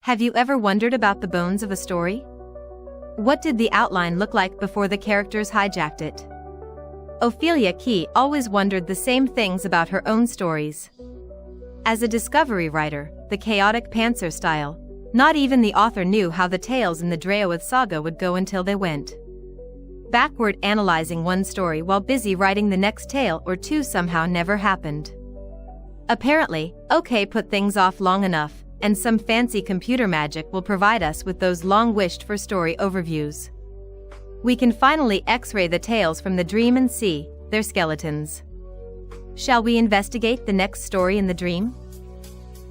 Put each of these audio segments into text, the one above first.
Have you ever wondered about the bones of a story? What did the outline look like before the characters hijacked it? Ophelia Kee always wondered the same things about her own stories. As a discovery writer, the chaotic pantser style, not even the author knew how the tales in the Draoithe Saga would go until they went. Backward analyzing one story while busy writing the next tale or two somehow never happened. Apparently, OK put things off long enough, and some fancy computer magic will provide us with those long-wished-for story overviews. We can finally X-ray the tales from the dream and see their skeletons. Shall we investigate the next story in the dream?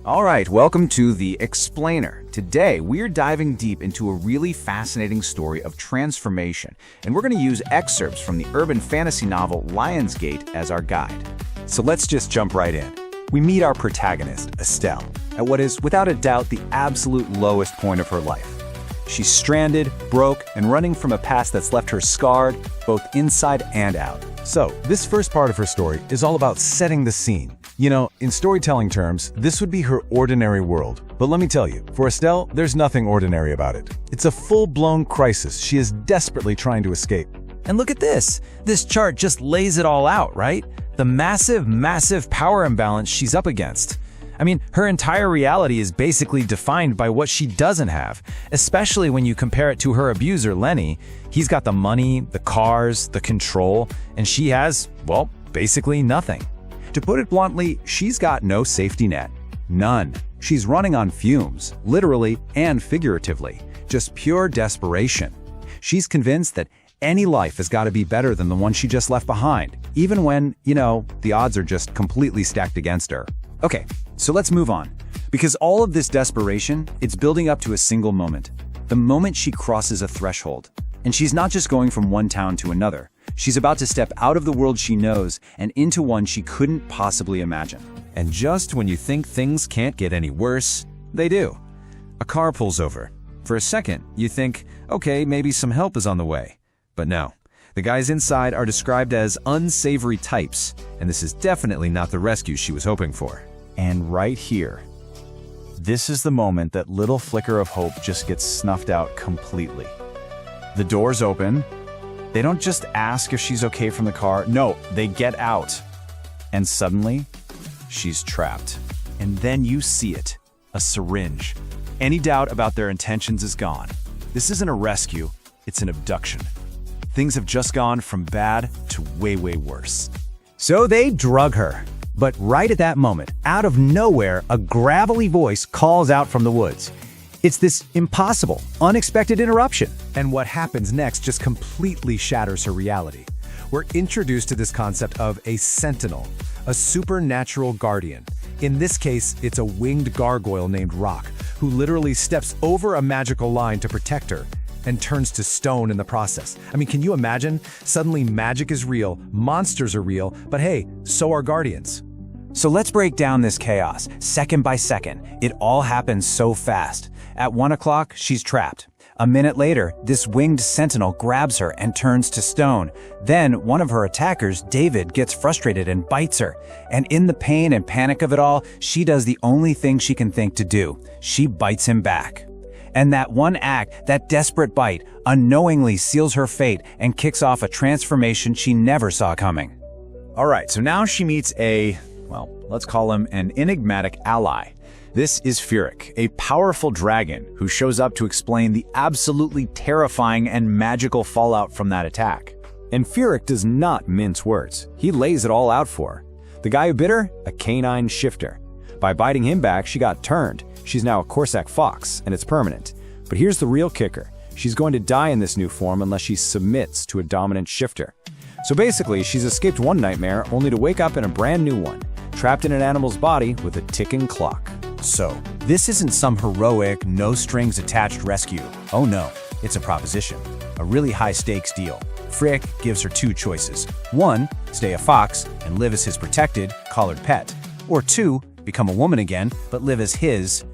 All right, welcome to The Explainer. Today, we're diving deep into a really fascinating story of transformation, and we're going to use excerpts from the urban fantasy novel Lionsgate as our guide. So let's just jump right in. We meet our protagonist, Estelle, at what is, without a doubt, the absolute lowest point of her life. She's stranded, broke, and running from a past that's left her scarred, both inside and out. So, this first part of her story is all about setting the scene. You know, in storytelling terms, this would be her ordinary world. But let me tell you, for Estelle, there's nothing ordinary about it. It's a full-blown crisis she is desperately trying to escape. And look at this. This chart just lays it all out, right? The massive power imbalance she's up against. I mean, her entire reality is basically defined by what she doesn't have, especially when you compare it to her abuser, Lenny. He's got the money, the cars, the control, and she has, well, basically nothing. To put it bluntly, she's got no safety net. None. She's running on fumes, literally and figuratively. Just pure desperation. She's convinced that any life has got to be better than the one she just left behind, even when, the odds are just completely stacked against her. Okay, so let's move on. Because all of this desperation, it's building up to a single moment. The moment she crosses a threshold. And she's not just going from one town to another. She's about to step out of the world she knows and into one she couldn't possibly imagine. And just when you think things can't get any worse, they do. A car pulls over. For a second, you think, okay, maybe some help is on the way. But no. The guys inside are described as unsavory types, and this is definitely not the rescue she was hoping for. And right here, this is the moment that little flicker of hope just gets snuffed out completely. The doors open. They don't just ask if she's okay from the car. No, they get out. And suddenly, she's trapped. And then you see it, a syringe. Any doubt about their intentions is gone. This isn't a rescue, it's an abduction. Things have just gone from bad to way worse. So they drug her. But right at that moment, out of nowhere, a gravelly voice calls out from the woods. It's this impossible, unexpected interruption. And what happens next just completely shatters her reality. We're introduced to this concept of a sentinel, a supernatural guardian. In this case, it's a winged gargoyle named Rock, who literally steps over a magical line to protect her and turns to stone in the process. I mean, can you imagine? Suddenly magic is real, monsters are real, but hey, so are guardians. So let's break down this chaos, second by second. It all happens so fast. At 1 o'clock, she's trapped. A minute later, this winged sentinel grabs her and turns to stone. Then one of her attackers, David, gets frustrated and bites her. And in the pain and panic of it all, she does the only thing she can think to do. She bites him back. And that one act, that desperate bite, unknowingly seals her fate and kicks off a transformation she never saw coming. All right, so now she meets let's call him an enigmatic ally. This is Furyk, a powerful dragon who shows up to explain the absolutely terrifying and magical fallout from that attack. And Furyk does not mince words. He lays it all out for her. The guy who bit her? A canine shifter. By biting him back, she got turned. She's now a Corsac fox, and it's permanent. But here's the real kicker. She's going to die in this new form unless she submits to a dominant shifter. So basically, she's escaped one nightmare only to wake up in a brand new one, trapped in an animal's body with a ticking clock. So, this isn't some heroic, no-strings-attached rescue. Oh no, it's a proposition. A really high-stakes deal. Frick gives her two choices. 1, stay a fox and live as his protected, collared pet. Or 2, become a woman again, but live as his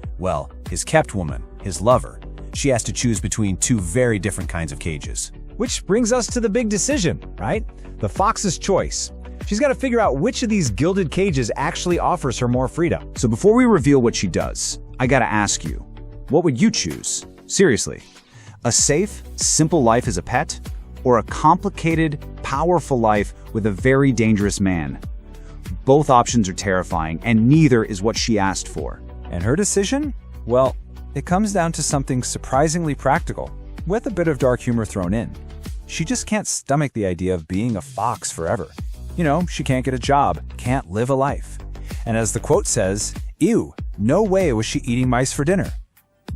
kept woman, his lover. She has to choose between two very different kinds of cages. Which brings us to the big decision, right? The fox's choice. She's got to figure out which of these gilded cages actually offers her more freedom. So before we reveal what she does, I gotta ask you, What would you choose? Seriously. A safe, simple life as a pet, or a complicated, powerful life with a very dangerous man? Both options are terrifying, and neither is what she asked for. And her decision? Well, it comes down to something surprisingly practical, with a bit of dark humor thrown in. She just can't stomach the idea of being a fox forever. You know, she can't get a job, can't live a life. And as the quote says, ew, no way was she eating mice for dinner.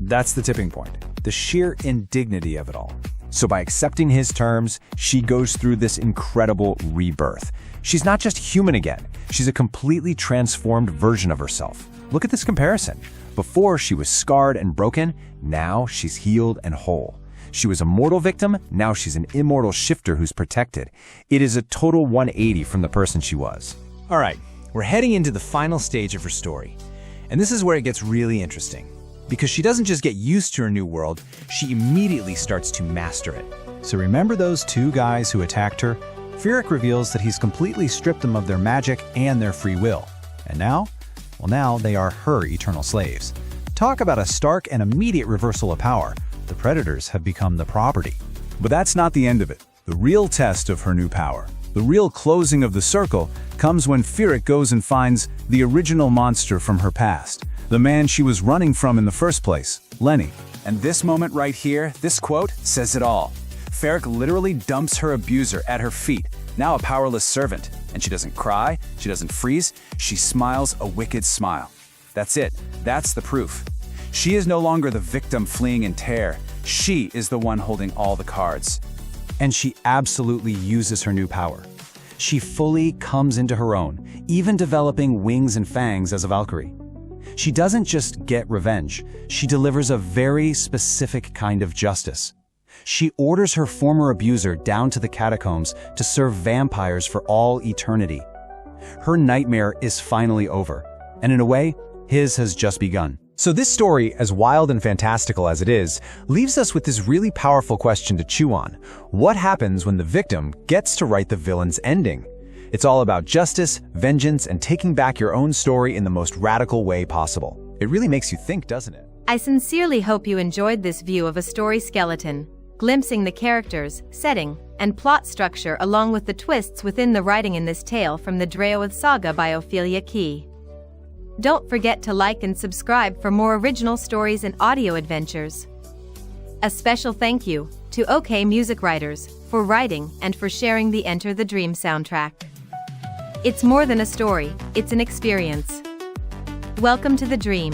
That's the tipping point, the sheer indignity of it all. So by accepting his terms, she goes through this incredible rebirth. She's not just human again, she's a completely transformed version of herself. Look at this comparison. Before she was scarred and broken, now she's healed and whole. She was a mortal victim, now she's an immortal shifter who's protected. It is a total 180 from the person she was. All right, we're heading into the final stage of her story. And this is where it gets really interesting. Because she doesn't just get used to her new world, she immediately starts to master it. So remember those two guys who attacked her? Firik reveals that he's completely stripped them of their magic and their free will. And now? Well, now they are her eternal slaves. Talk about a stark and immediate reversal of power. The predators have become the property. But that's not the end of it. The real test of her new power, the real closing of the circle, comes when Firik goes and finds the original monster from her past, the man she was running from in the first place, Lenny. And this moment right here, this quote, says it all. Firik literally dumps her abuser at her feet, now a powerless servant. And she doesn't cry, she doesn't freeze, she smiles a wicked smile. That's it. That's the proof. She is no longer the victim fleeing in terror. She is the one holding all the cards. And she absolutely uses her new power. She fully comes into her own, even developing wings and fangs as a Valkyrie. She doesn't just get revenge, she delivers a very specific kind of justice. She orders her former abuser down to the catacombs to serve vampires for all eternity. Her nightmare is finally over, and in a way, his has just begun. So this story, as wild and fantastical as it is, leaves us with this really powerful question to chew on. What happens when the victim gets to write the villain's ending? It's all about justice, vengeance, and taking back your own story in the most radical way possible. It really makes you think, doesn't it? I sincerely hope you enjoyed this view of a story skeleton, glimpsing the characters, setting, and plot structure along with the twists within the writing in this tale from the Draoithe Saga by Ophelia Kee. Don't forget to like and subscribe for more original stories and audio adventures. A special thank you to OK Music Writers for writing and for sharing the Enter the Dream soundtrack. It's more than a story, it's an experience. Welcome to the dream.